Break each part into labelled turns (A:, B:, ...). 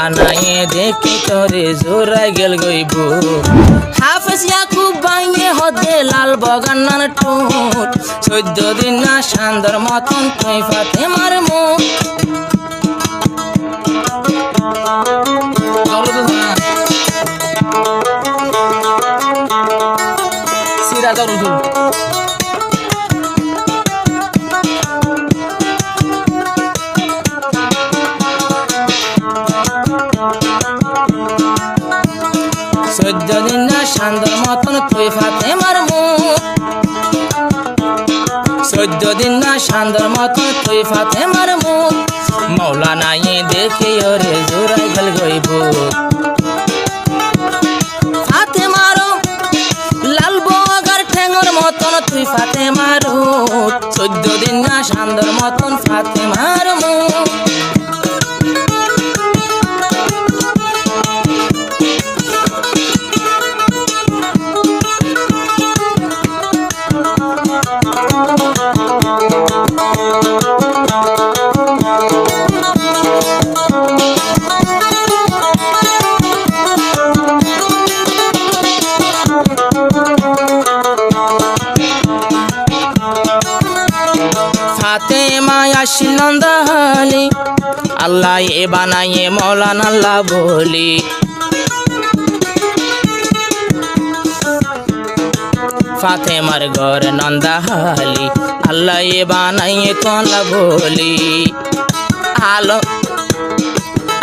A: মৌলা নাই দেখি তোরে জোরাই গেল গইব হাফেজ ইয়াকুব বাইয়ে হদে লাল বগান্নার ঠোঁট 14 দিন না সান্দর মতন তুই ফাতেমার মুখ সিরা দরুদ 14 দিন না সান্দর মতন তুই ফাতেমার মুখ 14 দিন না সান্দর মতন তুই ফাতেমার মুখ মৌলা নাই দেখি ওরে জোরাই গেল গইব ফাতেমার লাল বগার ঠেঙ্গর মতন তুই ফাতেমার 14 দিন না সান্দর মতন ফাতেমার মুখ ফাতেমা আসিল নন্দাহালি আল্লাহ এ বানাইয়ে মৌলানা আল্লাহ বলি ফাতেমার ঘর নন্দাহালি আল্লাহ এ বানাইয়ে তো আল্লাহ বলি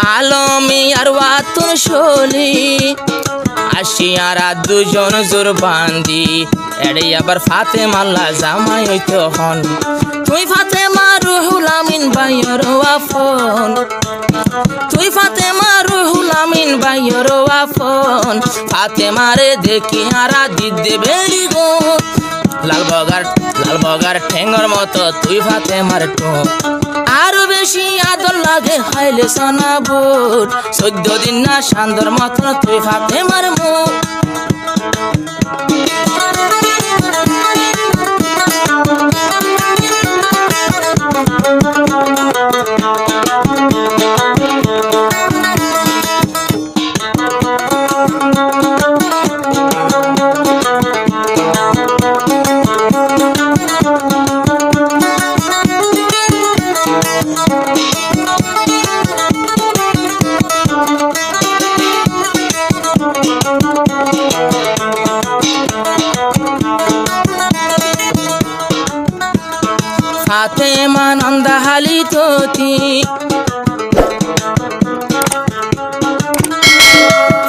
A: আলমি আর ওয়াতুন শোলি আসিয়ারা দুজন জোর বান্দি এড়ে আবার ফাতেমা আল্লাহ জামাই হইতে হন তুই ফাতেমা রুহুল আমিন বাইর ওয়াফন তুই ফাতেমা রুহুল আমিন বাইর ওয়াফন ফাতেমারে দেখি আরা দিদে বেরি গো লাল বগার ঠেঙ্গর মতো তুই ফাতেমার ঠোঁট আরো বেশি আদর লাগে খাইলে সোনাবুর 14 দিন না সান্দর মতন তুই ফাতেমার মুখ ফাতেমা নন্দাহালি তোতি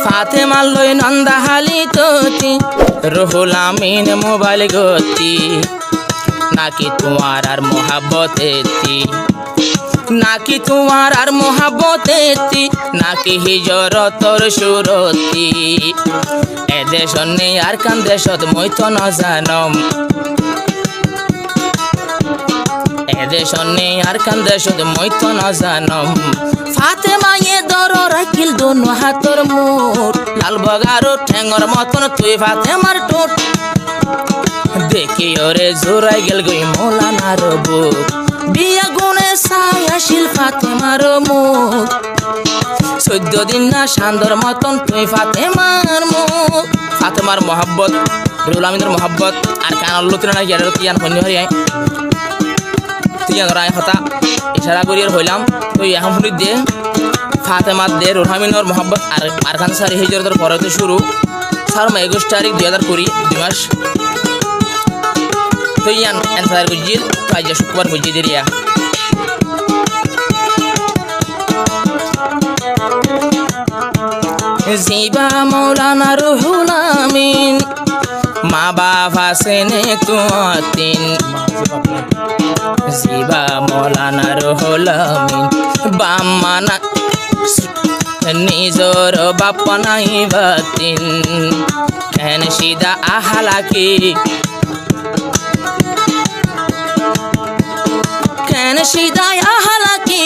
A: ফাতেমা লই নন্দাহালি তোতি রুহুল আমিন মোবাইল গতি নাকি তোমার আর মোহাব্বতেতি নাকি তোমার আর মোহাব্বতেতি নাকি হিজরতর সুরতি এদেশ নেই আর কান দেশত মই তো ন জানম এদেশ নেই আর কান দেশত মই তো ন জানম ফাতেমা এ দর রাখিল দোনো হাতর মুঠ লাল বগার ঠেঙ্গর মতন তুই ফাতেমার ঠোঁট দেখি ওরে জোরাই গেল গই মৌলানার বুক বিয়া গুনে সাই আসিল ফাতেমার মুখ 14 দিন না সান্দর মতন তুই ফাতেমার মুখ ফাতেমার মোহাব্বত রুহুল আমিনের মোহাব্বত আর কান লুতিনা না গিয়ার তিয়ান হইনি হরি আই তিয়ান রায় হতা ইশারা করি হইলাম তুই এখন শুনি দে ফাতেমার দে রুহুল আমিনের মোহাব্বত আর খান সারি হিজরতের পরে তো শুরু 21 তারিখ 2020 2 মাস তুই ইয়ান এনসার বুঝিল তাই যে শুক্রবার বুঝি দিরিয়া জিবা মৌলানা রুহুল আমিন মা বাবা সেনে তুয়াতিন জিবা মৌলানা রুহুল আমিন বাম্মানা নিজর বাপ নাই বাতিন কেন সিদা আহালাকি কেন সিদায় আহালাকি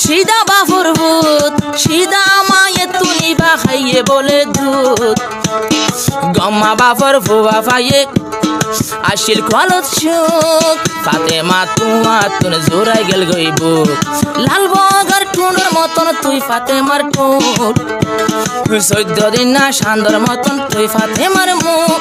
A: সিদা বাফর ভূত সিদা মায়ে তুনি বা খাইয়ে বলে দুধ গম্মা বাফর ফুয়া ফাইয়ে আসিল কলত সুখ ফাতেমা তুন জোড়াই গেল গইব লাল বগার টুনের মতন তুই ফাতেমার টুন 14 দিন না সান্দর মতন তুই ফাতেমার মুখ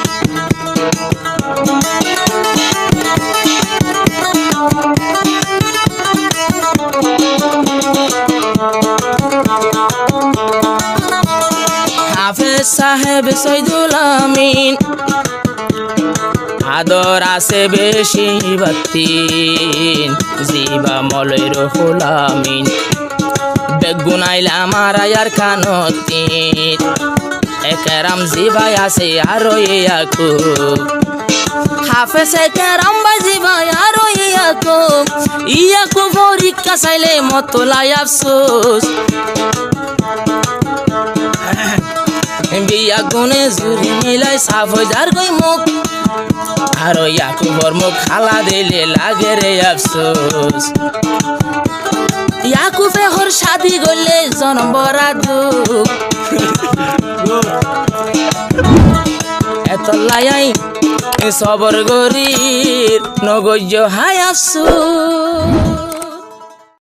A: হাফেজ সাহেব সৈদুল আমিন আদর আছে বেশি বাতিন জিবা মলয় রহুল আমিন বেগুনাইলা মারায়ার কানতিন একরাম জিবাই আছে আরো ইয়াকুব হাফেজ একরাম বাই জিবাই আরো ইয়াকুব পরীক্ষা চাইলে মতলাই আফসোস বিয়া গুনে জুরি মিলাই সাফ হয়ে যার গই মুখ আরো ইয়াকুবর মুখ খালা দিলে লাগে রে আফসোস ইয়াকুবে হর শাদি গলে জনম বরা দুঃখ এত লাই সবর গরির নগজ হায় আফসোস